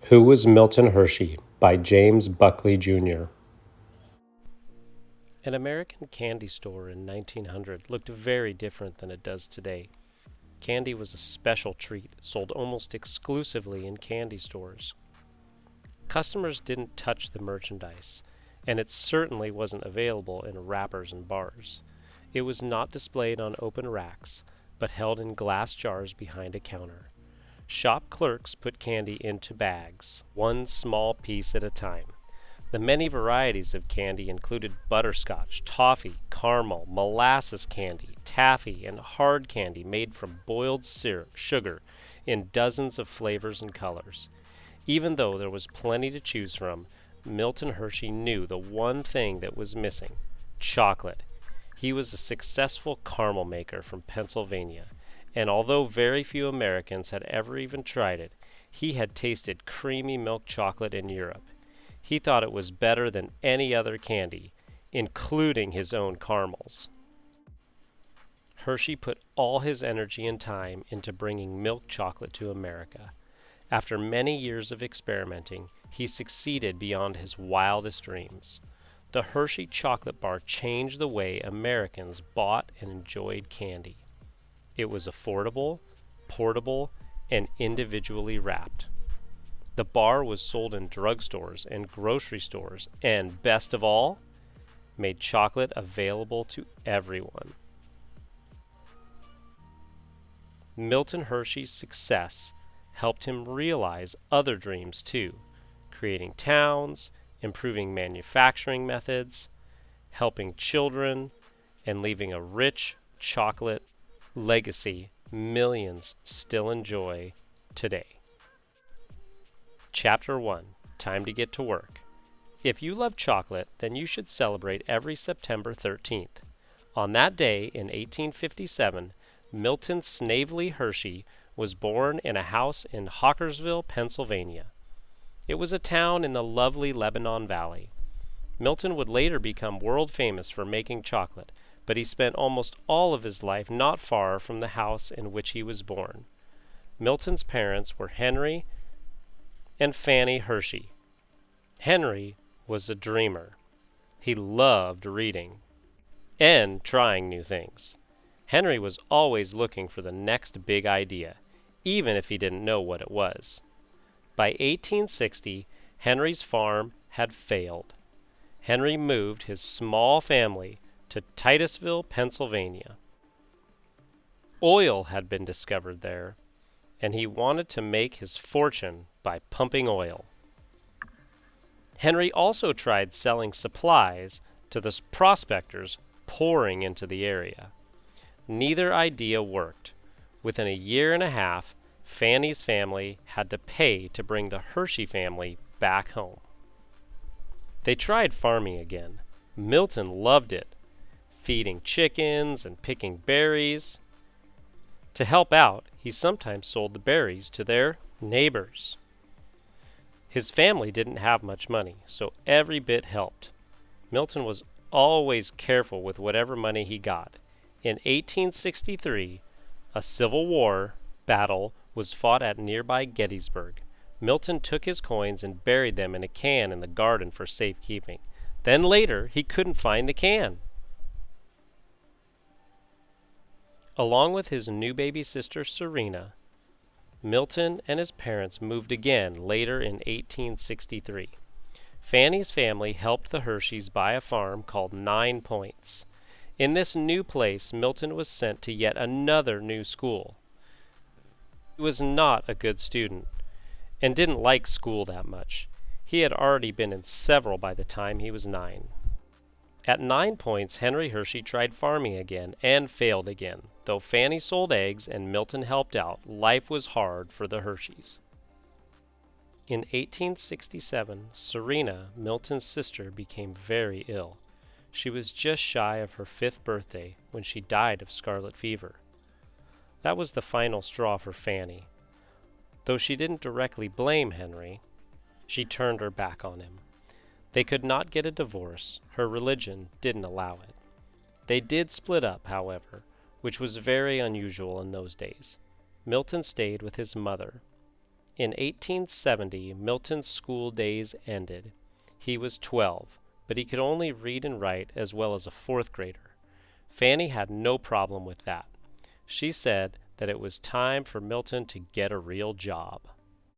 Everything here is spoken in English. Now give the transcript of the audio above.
Who Was Milton Hershey by James Buckley, Jr. An American candy store in 1900 looked very different than it does today. Candy was a special treat sold almost exclusively in candy stores. Customers didn't touch the merchandise, and it certainly wasn't available in wrappers and bars. It was not displayed on open racks, but held in glass jars behind a counter. Shop clerks put candy into bags, one small piece at a time. The many varieties of candy included butterscotch, toffee, caramel, molasses candy, taffy, and hard candy made from boiled syrup, sugar, in dozens of flavors and colors. Even though there was plenty to choose from, Milton Hershey knew the one thing that was missing: chocolate. He was a successful caramel maker from Pennsylvania, and although very few Americans had ever even tried it, he had tasted creamy milk chocolate in Europe. He thought it was better than any other candy, including his own caramels. Hershey put all his energy and time into bringing milk chocolate to America. After many years of experimenting, he succeeded beyond his wildest dreams. The Hershey chocolate bar changed the way Americans bought and enjoyed candy. It was affordable, portable, and individually wrapped. The bar was sold in drugstores and grocery stores, and best of all, made chocolate available to everyone. Milton Hershey's success helped him realize other dreams too, creating towns, improving manufacturing methods, helping children, and leaving a rich chocolate legacy millions still enjoy today. Chapter 1. Time to get to work. If you love chocolate, then you should celebrate every September 13th. On that day in 1857, Milton Snavely Hershey was born in a house in Hawkersville, Pennsylvania. It was a town in the lovely Lebanon Valley. Milton would later become world famous for making chocolate, but he spent almost all of his life not far from the house in which he was born. Milton's parents were Henry and Fanny Hershey. Henry was a dreamer. He loved reading and trying new things. Henry was always looking for the next big idea, even if he didn't know what it was. By 1860, Henry's farm had failed. Henry moved his small family to Titusville, Pennsylvania. Oil had been discovered there, and he wanted to make his fortune by pumping oil. Henry also tried selling supplies to the prospectors pouring into the area. Neither idea worked. Within a year and a half, Fanny's family had to pay to bring the Hershey family back home. They tried farming again. Milton loved it, feeding chickens and picking berries. To help out, he sometimes sold the berries to their neighbors. His family didn't have much money, so every bit helped. Milton was always careful with whatever money he got. In 1863, a Civil War battle was fought at nearby Gettysburg. Milton took his coins and buried them in a can in the garden for safekeeping. Then later, he couldn't find the can. Along with his new baby sister Serena, Milton and his parents moved again later in 1863. Fanny's family helped the Hersheys buy a farm called 9 Points. In this new place, Milton was sent to yet another new school. He was not a good student and didn't like school that much. He had already been in several by the time he was 9. At 9 Points, Henry Hershey tried farming again and failed again. Though Fanny sold eggs and Milton helped out, life was hard for the Hersheys. In 1867, Serena, Milton's sister, became very ill. She was just shy of her 5th birthday when she died of scarlet fever. That was the final straw for Fanny. Though she didn't directly blame Henry, she turned her back on him. They could not get a divorce. Her religion didn't allow it. They did split up, however, which was very unusual in those days. Milton stayed with his mother. In 1870, Milton's school days ended. He was 12, but he could only read and write as well as a fourth grader. Fanny had no problem with that. She said that it was time for Milton to get a real job.